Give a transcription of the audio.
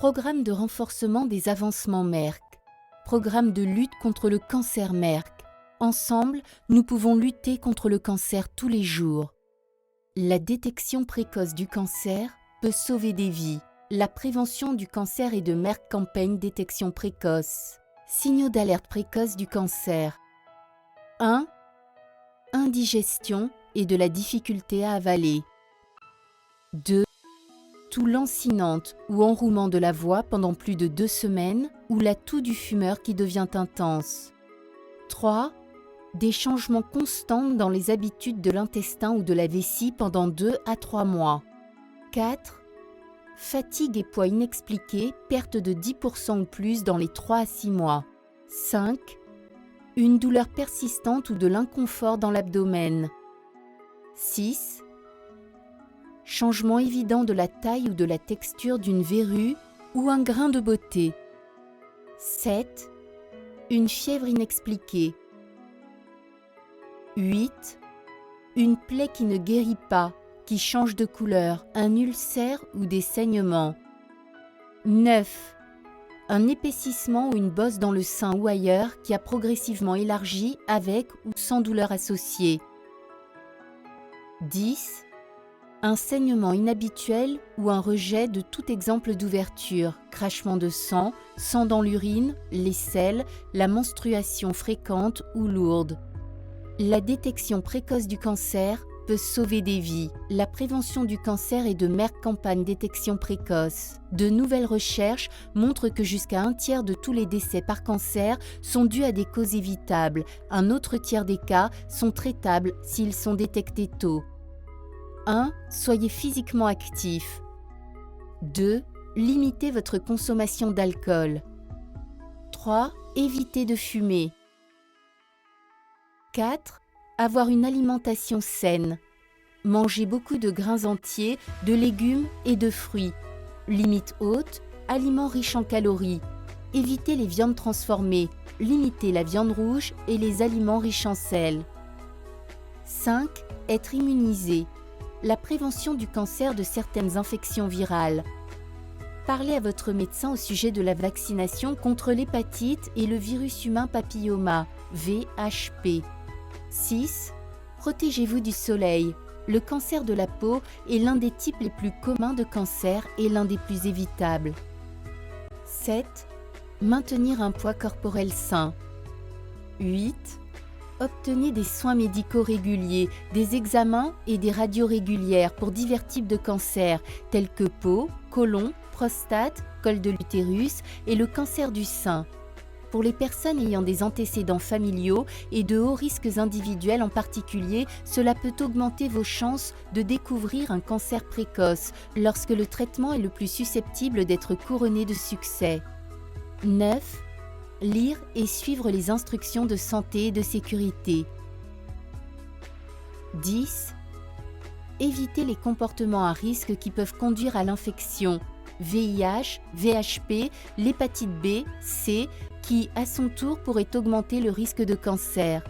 Programme de renforcement des avancements Merck. Programme de lutte contre le cancer Merck. Ensemble, nous pouvons lutter contre le cancer tous les jours. La détection précoce du cancer peut sauver des vies. La prévention du cancer et de Merck Campaign Détection précoce. Signaux d'alerte précoce du cancer. 1. Indigestion et de la difficulté à avaler. 2. Toux lancinante ou enrouement de la voix pendant plus de 2 semaines ou la toux du fumeur qui devient intense. 3. Des changements constants dans les habitudes de l'intestin ou de la vessie pendant 2 à 3 mois. 4. Fatigue et poids inexpliqués, perte de 10% ou plus dans les 3 à 6 mois. 5. Une douleur persistante ou de l'inconfort dans l'abdomen. 6. Changement évident de la taille ou de la texture d'une verrue ou un grain de beauté. 7. Une fièvre inexpliquée. 8. Une plaie qui ne guérit pas, qui change de couleur, un ulcère ou des saignements. 9. Un épaississement ou une bosse dans le sein ou ailleurs qui a progressivement élargi avec ou sans douleur associée. 10. Un saignement inhabituel ou un rejet de tout exemple d'ouverture, crachement de sang, sang dans l'urine, les selles, la menstruation fréquente ou lourde. La détection précoce du cancer peut sauver des vies. La prévention du cancer et de Merck Campaign Détection précoce. De nouvelles recherches montrent que jusqu'à 1/3 de tous les décès par cancer sont dus à des causes évitables. Un autre tiers des cas sont traitables s'ils sont détectés tôt. 1. Soyez physiquement actif. 2. Limitez votre consommation d'alcool. 3. Évitez de fumer. 4. Avoir une alimentation saine. Mangez beaucoup de grains entiers, de légumes et de fruits. Limite haute, aliments riches en calories. Évitez les viandes transformées. Limitez la viande rouge et les aliments riches en sel. 5. Être immunisé. La prévention du cancer de certaines infections virales. Parlez à votre médecin au sujet de la vaccination contre l'hépatite et le virus humain papilloma, VHP. 6. Protégez-vous du soleil. Le cancer de la peau est l'un des types les plus communs de cancer et l'un des plus évitables. 7. Maintenir un poids corporel sain. 8. Obtenez des soins médicaux réguliers, des examens et des radios régulières pour divers types de cancers tels que peau, côlon, prostate, col de l'utérus et le cancer du sein. Pour les personnes ayant des antécédents familiaux et de hauts risques individuels en particulier, cela peut augmenter vos chances de découvrir un cancer précoce lorsque le traitement est le plus susceptible d'être couronné de succès. 9. Lire et suivre les instructions de santé et de sécurité. 10. Éviter les comportements à risque qui peuvent conduire à l'infection, VIH, VHP, l'hépatite B, C, qui, à son tour, pourrait augmenter le risque de cancer.